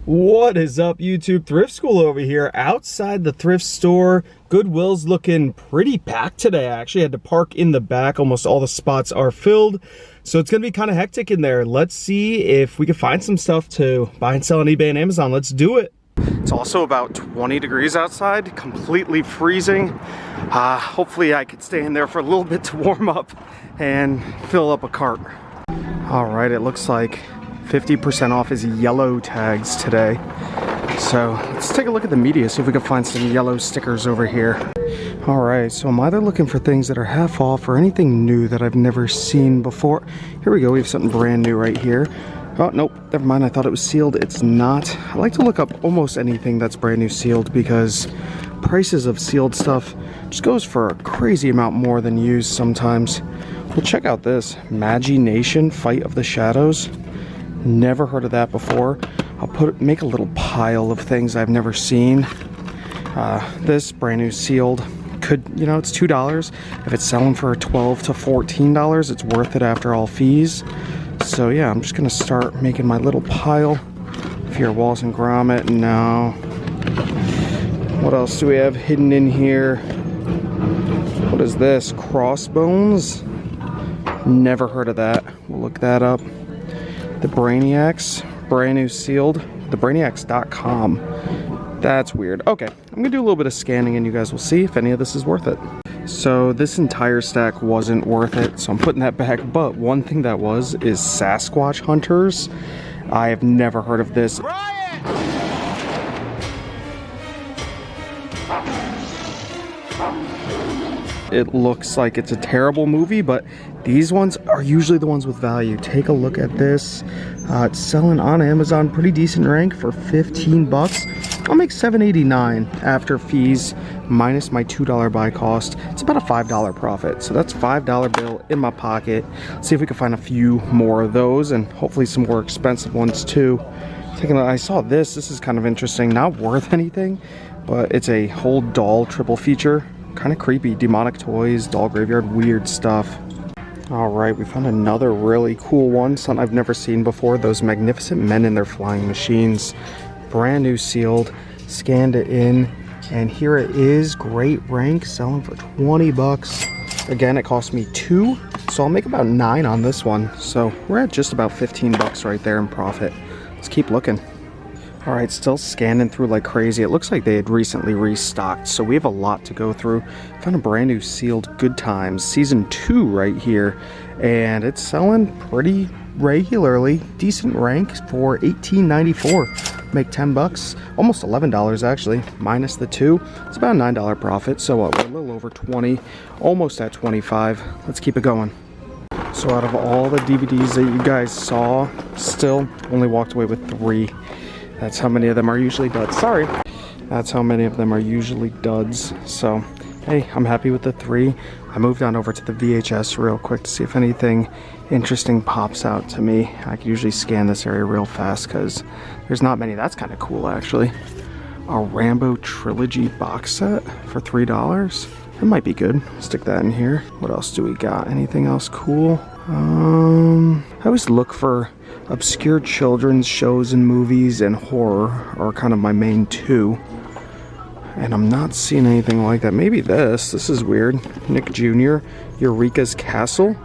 What is up, YouTube? Thrift School over here outside the thrift store. Goodwill's looking pretty packed today. I actually had to park in the back. Almost all the spots are filled. So it's gonna be kind of hectic in there. Let's see if we can find some stuff to buy and sell on eBay and Amazon. Let's do it. It's also about 20 degrees outside, completely freezing. Hopefully I could stay in there for a little bit to warm up and fill up a cart. All right, it looks like 50% off is yellow tags today. So let's take a look at the media, see if we can find some yellow stickers over here. All right, so I'm either looking for things that are half off or anything new that I've never seen before. Here we go, we have something brand new right here. Oh, nope, never mind, I thought it was sealed. It's not. I like to look up almost anything that's brand new sealed because prices of sealed stuff just goes for a crazy amount more than used sometimes. Well, check out this, Magination Fight of the Shadows. Never heard of that before. I'll make a little pile of things I've never seen. This brand new sealed could, you know, it's $2. If it's selling for $12 to $14, it's worth it after all fees. So yeah, I'm just gonna start making my little pile. If you're Walls and Gromit, no. What else do we have hidden in here? What is this? Crossbones? Never heard of that. We'll look that up. The Brainiacs, brand new sealed, thebrainiacs.com. That's weird. Okay, I'm gonna do a little bit of scanning and you guys will see if any of this is worth it. So this entire stack wasn't worth it, so I'm putting that back, but one thing that was is Sasquatch Hunters. I have never heard of this. It looks like it's a terrible movie, but these ones are usually the ones with value. Take a look at this. It's selling on Amazon, pretty decent rank for 15 bucks. I'll make $7.89 after fees, minus my $2 buy cost. It's about a $5 profit. So that's a $5 bill in my pocket. Let's see if we can find a few more of those and hopefully some more expensive ones too. I saw this is kind of interesting. Not worth anything, but it's a whole doll triple feature. Kind of creepy, demonic toys, doll graveyard, weird stuff. All right, we found another really cool one, something I've never seen before. Those magnificent men in their flying machines. Brand new sealed, scanned it in, and here it is, great rank, selling for 20 bucks. Again, it cost me $2, so I'll make about 9 on this one. So we're at just about 15 bucks right there in profit. Let's keep looking. All right, still scanning through like crazy. It looks like they had recently restocked, so we have a lot to go through. Found a brand new sealed Good Times Season 2 right here, and it's selling pretty regularly. Decent rank for $18.94. Make 10 bucks, almost $11 actually, minus the 2. It's about a $9 profit, so we're a little over 20, almost at 25. Let's keep it going. So out of all the DVDs that you guys saw, still only walked away with 3. That's how many of them are usually duds. Sorry. That's how many of them are usually duds. So, hey, I'm happy with the 3. I moved on over to the VHS real quick to see if anything interesting pops out to me. I can usually scan this area real fast because there's not many. That's kind of cool, actually. A Rambo Trilogy box set for $3. It might be good. Stick that in here. What else do we got? Anything else cool? I always look for obscure children's shows and movies, and horror are kind of my main 2. And I'm not seeing anything like that. Maybe this is weird. Nick Jr., Eureka's Castle.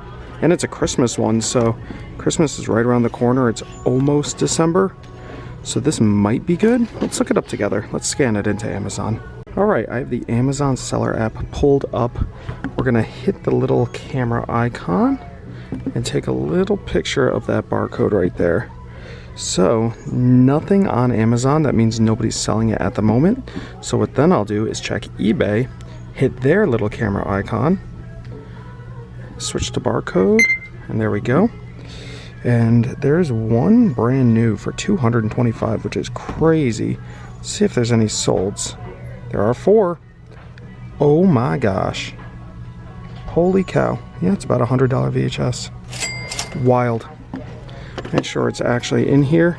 And it's a Christmas one, so Christmas is right around the corner. It's almost December. So this might be good. Let's look it up together. Let's scan it into Amazon. All right, I have the Amazon seller app pulled up. We're gonna hit the little camera icon and take a little picture of that barcode right there. So nothing on Amazon, that means nobody's selling it at the moment. So what then I'll do is check eBay, hit their little camera icon, switch to barcode, and there we go. And there's one brand new for $225, which is crazy. Let's see if there's any solds. There are 4. Oh my gosh. Holy cow. Yeah, it's about a $100 VHS. Wild. Make sure it's actually in here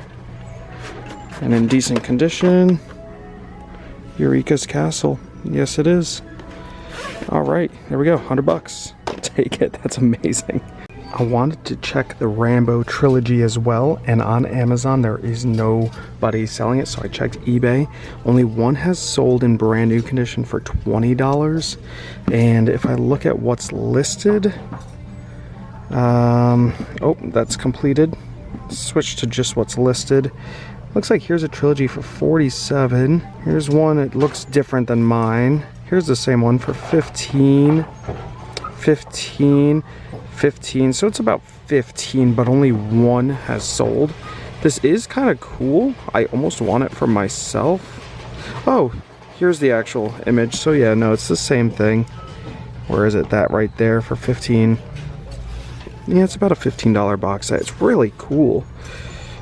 and in decent condition. Eureka's Castle. Yes, it is. All right, there we go. 100 bucks. Take it. That's amazing. I wanted to check the Rambo trilogy as well, and on Amazon there is nobody selling it, so I checked eBay. Only one has sold in brand new condition for $20, and if I look at what's listed, oh, that's completed. Switch to just what's listed. Looks like here's a trilogy for $47. Here's one, it looks different than mine. Here's the same one for $15, $15, $15. So it's about $15, but only one has sold. This is kind of cool. I almost want it for myself. Oh, here's the actual image. So yeah, no, it's the same thing. Where is it? That right there for $15. Yeah, it's about a $15 box set. It's really cool.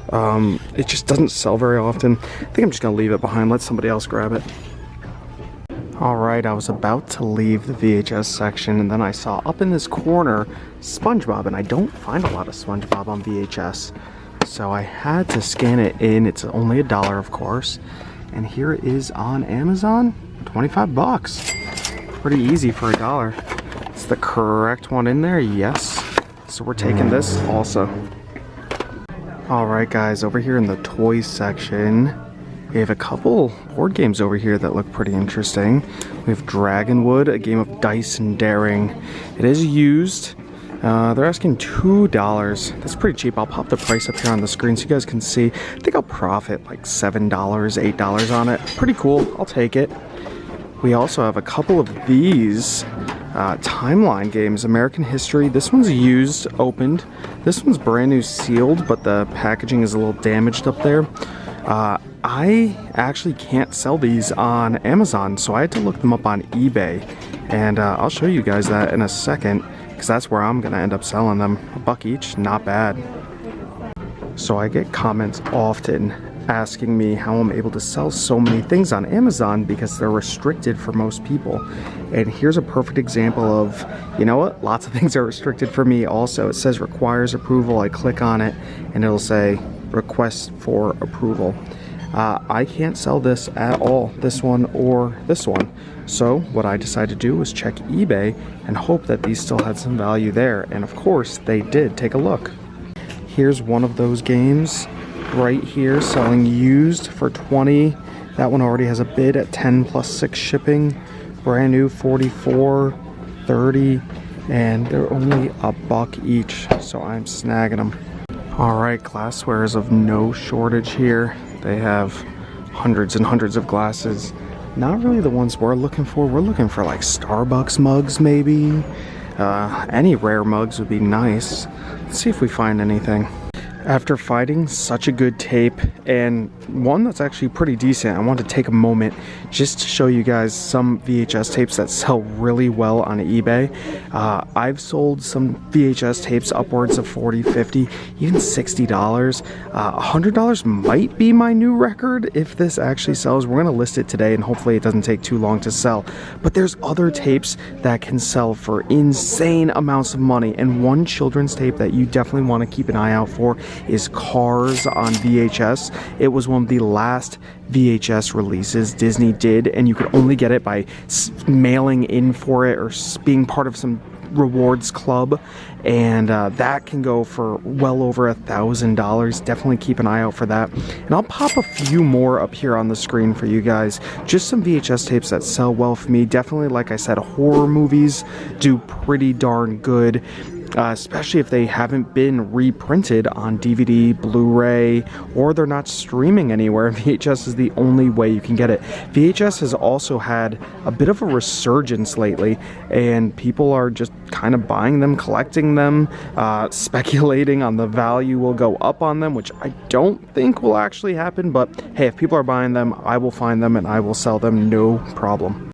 It just doesn't sell very often. I think I'm just gonna leave it behind, let somebody else grab it. Alright, I was about to leave the VHS section, and then I saw up in this corner SpongeBob, and I don't find a lot of SpongeBob on VHS. So I had to scan it in. It's only $1, of course. And here it is on Amazon, 25 bucks. Pretty easy for $1. It's the correct one in there, yes. So we're taking this also. Alright guys, over here in the toys section, we have a couple board games over here that look pretty interesting. We have Dragonwood, a game of dice and daring. It is used. They're asking $2. That's pretty cheap. I'll pop the price up here on the screen so you guys can see. I think I'll profit like $7, $8 on it. Pretty cool. I'll take it. We also have a couple of these timeline games. American History. This one's used, opened. This one's brand new sealed, but the packaging is a little damaged up there. I actually can't sell these on Amazon, so I had to look them up on eBay, and I'll show you guys that in a second, because that's where I'm gonna end up selling them. $1 each, not bad. So I get comments often asking me how I'm able to sell so many things on Amazon because they're restricted for most people. And here's a perfect example of, you know what, lots of things are restricted for me also. It says requires approval. I click on it and it'll say request for approval. I can't sell this at all, this one or this one. So what I decided to do was check eBay and hope that these still had some value there. And of course they did. Take a look. Here's one of those games right here, selling used for $20. That one already has a bid at $10 plus 6 shipping. Brand new $44, $30, and they're only $1 each, so I'm snagging them. Alright, glassware is of no shortage here. They have hundreds and hundreds of glasses. Not really the ones we're looking for. We're looking for like Starbucks mugs maybe. Any rare mugs would be nice. Let's see if we find anything. After finding such a good tape, and one that's actually pretty decent, I want to take a moment just to show you guys some VHS tapes that sell really well on eBay. I've sold some VHS tapes upwards of $40, $50, even $60. $100 might be my new record if this actually sells. We're going to list it today, and hopefully it doesn't take too long to sell. But there's other tapes that can sell for insane amounts of money, and one children's tape that you definitely want to keep an eye out for is Cars on VHS. It was one of the last VHS releases Disney did, and you could only get it by mailing in for it or being part of some rewards club, and that can go for well over $1,000. Definitely keep an eye out for that, and I'll pop a few more up here on the screen for you guys. Just some VHS tapes that sell well for me. Definitely, like I said, horror movies do pretty darn good. Especially if they haven't been reprinted on DVD, Blu-ray, or they're not streaming anywhere. VHS is the only way you can get it. VHS has also had a bit of a resurgence lately, and people are just kind of buying them, collecting them, speculating on the value will go up on them, which I don't think will actually happen, but hey, if people are buying them, I will find them and I will sell them, no problem.